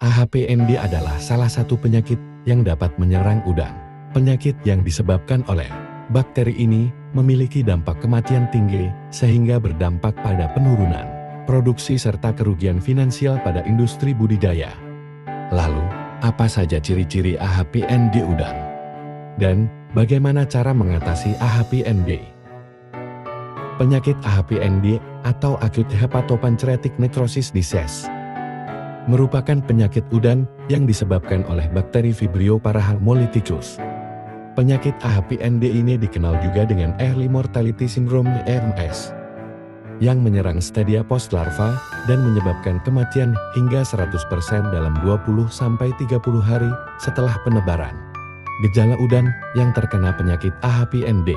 AHPND adalah salah satu penyakit yang dapat menyerang udang. Penyakit yang disebabkan oleh bakteri ini memiliki dampak kematian tinggi sehingga berdampak pada penurunan produksi serta kerugian finansial pada industri budidaya. Lalu, apa saja ciri-ciri AHPND udang? Dan bagaimana cara mengatasi AHPND? Penyakit AHPND atau Acute Hepatopancreatic Necrosis Disease merupakan penyakit udang yang disebabkan oleh bakteri Vibrio parahaemolyticus. Penyakit AHPND ini dikenal juga dengan Early Mortality Syndrome (EMS) yang menyerang stadia post-larva dan menyebabkan kematian hingga 100% dalam 20-30 hari setelah penebaran. Gejala udang yang terkena penyakit AHPND.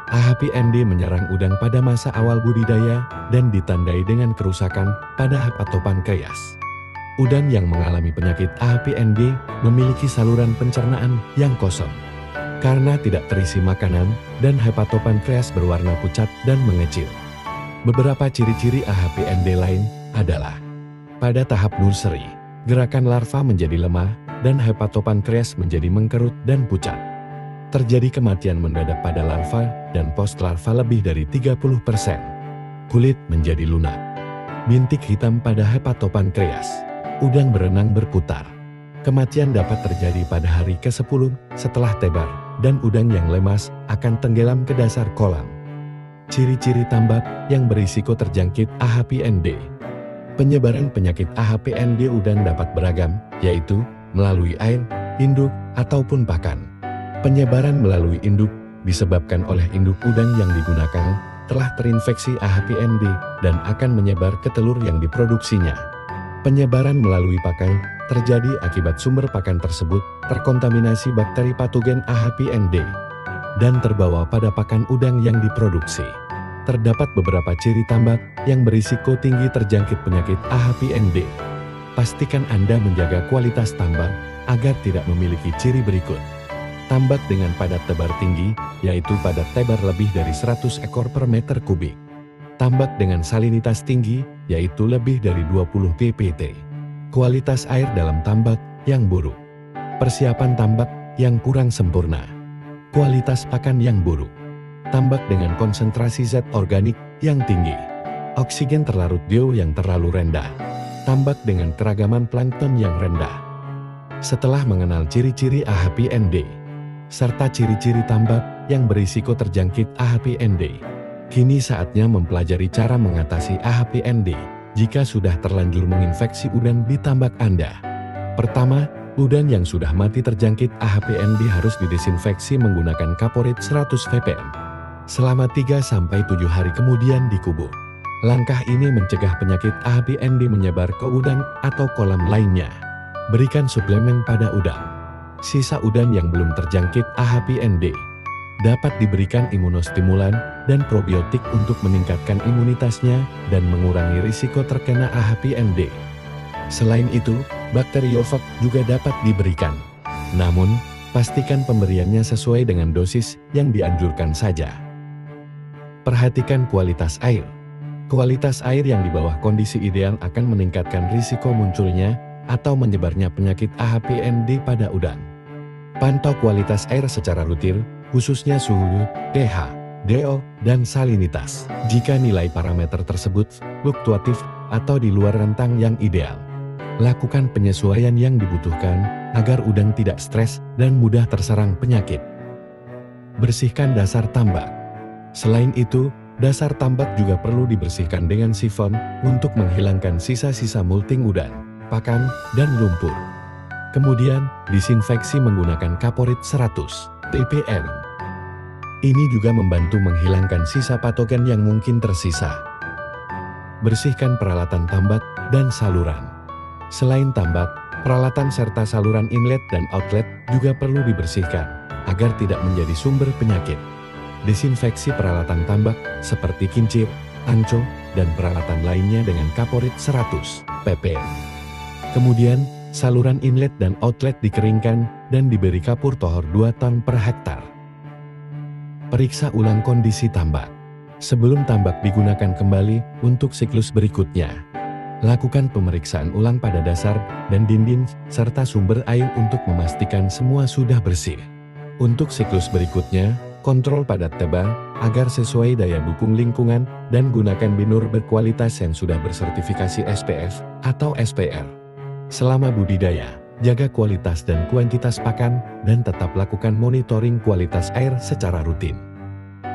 AHPND menyerang udang pada masa awal budidaya dan ditandai dengan kerusakan pada hepatopankreas. Udang yang mengalami penyakit AHPND memiliki saluran pencernaan yang kosong karena tidak terisi makanan dan hepatopankreas berwarna pucat dan mengecil. Beberapa ciri-ciri AHPND lain adalah pada tahap nursery, gerakan larva menjadi lemah dan hepatopankreas menjadi mengkerut dan pucat. Terjadi kematian mendadak pada larva dan post-larva lebih dari 30%. Kulit menjadi lunak. Bintik hitam pada hepatopankreas. Udang berenang berputar. Kematian dapat terjadi pada hari ke-10 setelah tebar, dan udang yang lemas akan tenggelam ke dasar kolam. Ciri-ciri tambak yang berisiko terjangkit AHPND. Penyebaran penyakit AHPND udang dapat beragam, yaitu melalui air, induk, ataupun pakan. Penyebaran melalui induk disebabkan oleh induk udang yang digunakan telah terinfeksi AHPND dan akan menyebar ke telur yang diproduksinya. Penyebaran melalui pakan terjadi akibat sumber pakan tersebut terkontaminasi bakteri patogen AHPND dan terbawa pada pakan udang yang diproduksi. Terdapat beberapa ciri tambak yang berisiko tinggi terjangkit penyakit AHPND. Pastikan Anda menjaga kualitas tambak agar tidak memiliki ciri berikut. Tambak dengan padat tebar tinggi, yaitu padat tebar lebih dari 100 ekor per meter kubik. Tambak dengan salinitas tinggi, yaitu lebih dari 20 ppt. Kualitas air dalam tambak yang buruk. Persiapan tambak yang kurang sempurna. Kualitas pakan yang buruk. Tambak dengan konsentrasi zat organik yang tinggi. Oksigen terlarut DO yang terlalu rendah. Tambak dengan keragaman plankton yang rendah. Setelah mengenal ciri-ciri AHPND, serta ciri-ciri tambak yang berisiko terjangkit AHPND, kini saatnya mempelajari cara mengatasi AHPND jika sudah terlanjur menginfeksi udang di tambak Anda. Pertama, udang yang sudah mati terjangkit AHPND harus didesinfeksi menggunakan kaporit 100 ppm. Selama 3-7 hari kemudian dikubur. Langkah ini mencegah penyakit AHPND menyebar ke udang atau kolam lainnya. Berikan suplemen pada udang. Sisa udang yang belum terjangkit AHPND dapat diberikan imunostimulan dan probiotik untuk meningkatkan imunitasnya dan mengurangi risiko terkena AHPND. Selain itu, bakteriofag juga dapat diberikan. Namun, pastikan pemberiannya sesuai dengan dosis yang dianjurkan saja. Perhatikan kualitas air. Kualitas air yang di bawah kondisi ideal akan meningkatkan risiko munculnya atau menyebarnya penyakit AHPND pada udang. Pantau kualitas air secara rutin, khususnya suhu, pH, DO, dan salinitas. Jika nilai parameter tersebut fluktuatif atau di luar rentang yang ideal, lakukan penyesuaian yang dibutuhkan agar udang tidak stres dan mudah terserang penyakit. Bersihkan dasar tambak. Selain itu, dasar tambak juga perlu dibersihkan dengan sifon untuk menghilangkan sisa-sisa multing udang, pakan, dan lumpur. Kemudian, disinfeksi menggunakan kaporit 100 ppm. Ini juga membantu menghilangkan sisa patogen yang mungkin tersisa. Bersihkan peralatan tambak dan saluran. Selain tambak, peralatan serta saluran inlet dan outlet juga perlu dibersihkan agar tidak menjadi sumber penyakit. Desinfeksi peralatan tambak seperti kincir, anco, dan peralatan lainnya dengan kaporit 100 ppm. Kemudian, saluran inlet dan outlet dikeringkan dan diberi kapur tohor 2 ton per hektar. Periksa ulang kondisi tambak sebelum tambak digunakan kembali untuk siklus berikutnya. Lakukan pemeriksaan ulang pada dasar dan dinding serta sumber air untuk memastikan semua sudah bersih. Untuk siklus berikutnya, kontrol padat tebal agar sesuai daya dukung lingkungan dan gunakan binur berkualitas yang sudah bersertifikasi SPF atau SPR. Selama budidaya, jaga kualitas dan kuantitas pakan dan tetap lakukan monitoring kualitas air secara rutin.